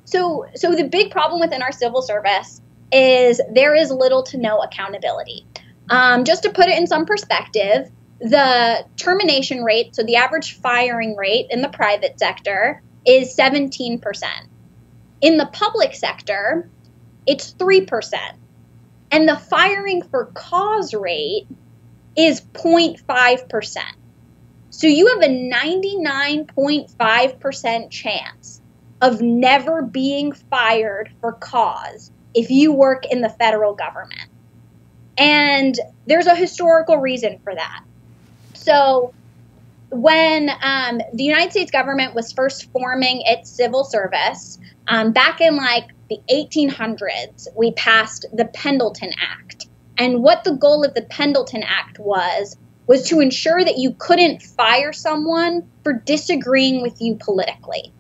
So the big problem within our civil service is there is little to no accountability. Just to put it in some perspective, the termination rate, so the average firing rate in the private sector, is 17%. In the public sector, it's 3%. And the firing for cause rate is 0.5%. So you have a 99.5% chance of never being fired for cause if you work in the federal government. And there's a historical reason for that. So when the United States government was first forming its civil service, back in like the 1800s, we passed the Pendleton Act. And what the goal of the Pendleton Act was to ensure that you couldn't fire someone for disagreeing with you politically.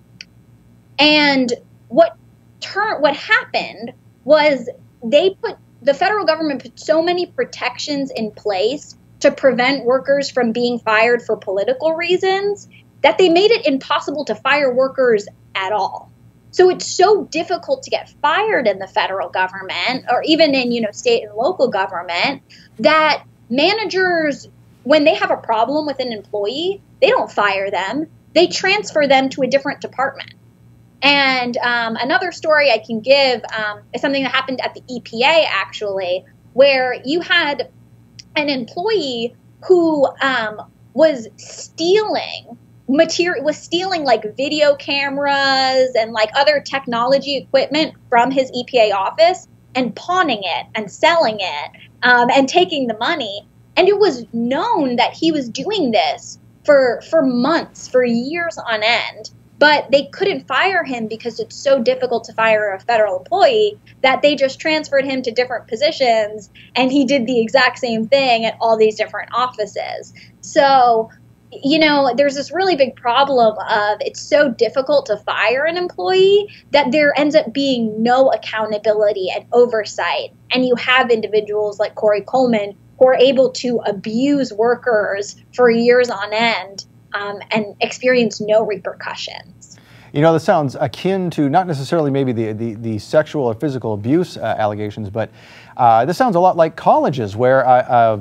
And what happened was the federal government put so many protections in place to prevent workers from being fired for political reasons that they made it impossible to fire workers at all. So it's so difficult to get fired in the federal government or even in, state and local government that managers, when they have a problem with an employee, they don't fire them. They transfer them to a different department. And another story I can give is something that happened at the EPA, actually, where you had an employee who was stealing like video cameras and like other technology equipment from his EPA office and pawning it and selling it and taking the money. And it was known that he was doing this for months, for years on end. But they couldn't fire him because it's so difficult to fire a federal employee that they just transferred him to different positions, and he did the exact same thing at all these different offices. So, there's this really big problem of it's so difficult to fire an employee that there ends up being no accountability and oversight. And you have individuals like Corey Coleman who are able to abuse workers for years on end and experience no repercussions. This sounds akin to not necessarily maybe the sexual or physical abuse allegations, but this sounds a lot like colleges where a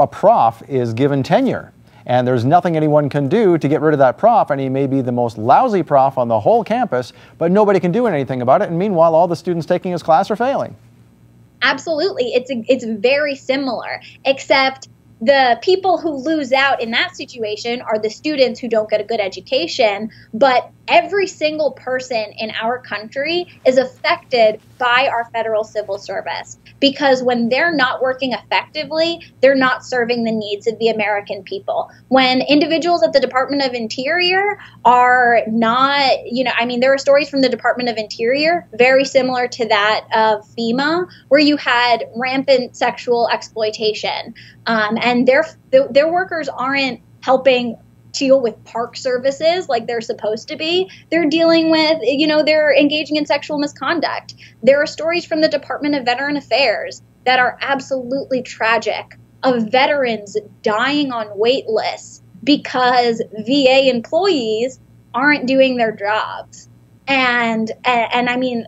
prof is given tenure and there's nothing anyone can do to get rid of that prof, and he may be the most lousy prof on the whole campus, but nobody can do anything about it, and meanwhile all the students taking his class are failing. Absolutely. It's very similar, except the people who lose out in that situation are the students who don't get a good education, but every single person in our country is affected by our federal civil service because when they're not working effectively, they're not serving the needs of the American people. When individuals at the Department of Interior are not, there are stories from the Department of Interior very similar to that of FEMA, where you had rampant sexual exploitation, and their workers aren't helping deal with park services like they're supposed to be. They're dealing with, they're engaging in sexual misconduct. There are stories from the Department of Veteran Affairs that are absolutely tragic of veterans dying on wait lists because VA employees aren't doing their jobs. And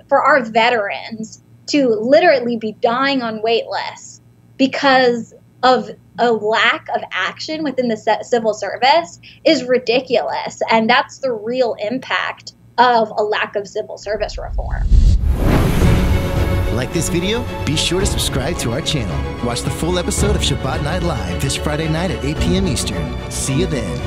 for our veterans to literally be dying on wait lists because of a lack of action within the civil service is ridiculous. And that's the real impact of a lack of civil service reform. Like this video? Be sure to subscribe to our channel. Watch the full episode of Shabbat Night Live this Friday night at 8 p.m. Eastern. See you then.